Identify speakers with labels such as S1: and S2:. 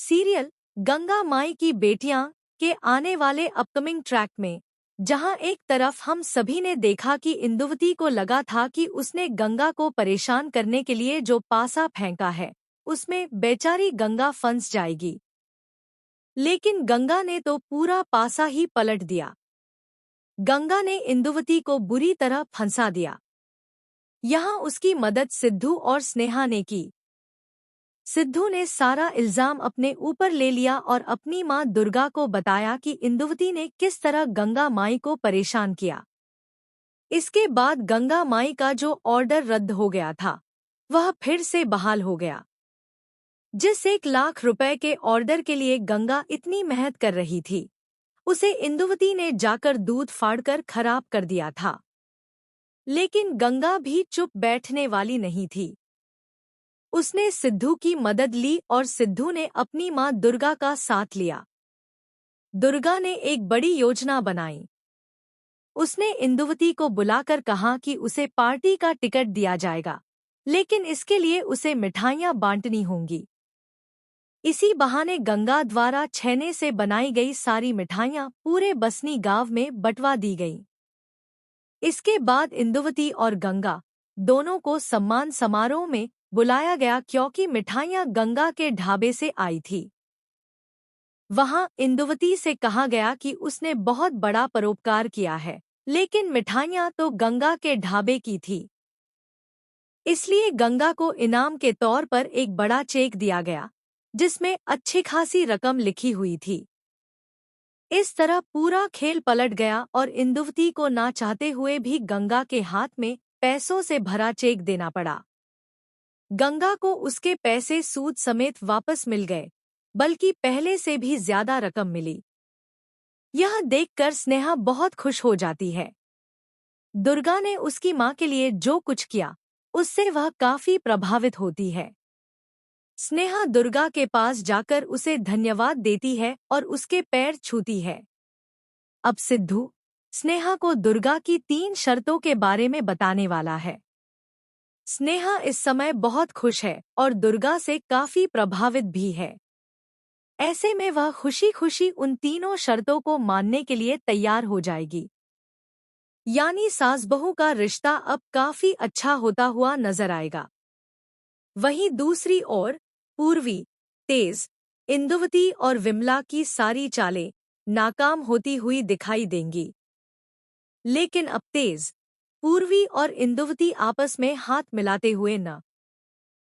S1: Serial Ganga माई की बेटियां के आने वाले अपकमिंग ट्रैक में, जहां एक तरफ हम सभी ने देखा कि इंदुवती को लगा था कि उसने गंगा को परेशान करने के लिए जो पासा फेंका है उसमें बेचारी गंगा फंस जाएगी, लेकिन गंगा ने तो पूरा पासा ही पलट दिया। गंगा ने इंदुवती को बुरी तरह फंसा दिया। यहाँ उसकी मदद सिद्धू और स्नेहा ने की। सिद्धू ने सारा इल्जाम अपने ऊपर ले लिया और अपनी मां दुर्गा को बताया कि इंदुवती ने किस तरह गंगा माई को परेशान किया। इसके बाद गंगा माई का जो ऑर्डर रद्द हो गया था वह फिर से बहाल हो गया। जिस 1 लाख रुपए के ऑर्डर के लिए गंगा इतनी मेहनत कर रही थी, उसे इंदुवती ने जाकर दूध फाड़कर खराब कर दिया था। लेकिन गंगा भी चुप बैठने वाली नहीं थी। उसने सिद्धू की मदद ली और सिद्धू ने अपनी मां दुर्गा का साथ लिया। दुर्गा ने एक बड़ी योजना बनाई। उसने इंदुवती को बुलाकर कहा कि उसे पार्टी का टिकट दिया जाएगा, लेकिन इसके लिए उसे मिठाइयां बांटनी होंगी। इसी बहाने गंगा द्वारा छेने से बनाई गई सारी मिठाइयां पूरे बसनी गांव में बंटवा दी गईं। इसके बाद इंदुवती और गंगा दोनों को सम्मान समारोह में बुलाया गया, क्योंकि मिठाइयां गंगा के ढाबे से आई थी। वहां इंदुवती से कहा गया कि उसने बहुत बड़ा परोपकार किया है, लेकिन मिठाइयां तो गंगा के ढाबे की थी। इसलिए गंगा को इनाम के तौर पर एक बड़ा चेक दिया गया, जिसमें अच्छी खासी रकम लिखी हुई थी। इस तरह पूरा खेल पलट गया और इंदुवती को ना चाहते हुए भी गंगा के हाथ में पैसों से भरा चेक देना पड़ा। गंगा को उसके पैसे सूद समेत वापस मिल गए, बल्कि पहले से भी ज्यादा रकम मिली। यह देखकर स्नेहा बहुत खुश हो जाती है। दुर्गा ने उसकी मां के लिए जो कुछ किया, उससे वह काफी प्रभावित होती है। स्नेहा दुर्गा के पास जाकर उसे धन्यवाद देती है और उसके पैर छूती है। अब सिद्धू स्नेहा को दुर्गा की 3 शर्तों के बारे में बताने वाला है। स्नेहा इस समय बहुत खुश है और दुर्गा से काफी प्रभावित भी है। ऐसे में वह खुशी खुशी उन तीनों शर्तों को मानने के लिए तैयार हो जाएगी। यानी सास बहू का रिश्ता अब काफी अच्छा होता हुआ नजर आएगा। वहीं दूसरी ओर पूर्वी, तेज, इंदुवती और विमला की सारी चालें नाकाम होती हुई दिखाई देंगी। लेकिन अब तेज, पूर्वी और इंदुवती आपस में हाथ मिलाते हुए न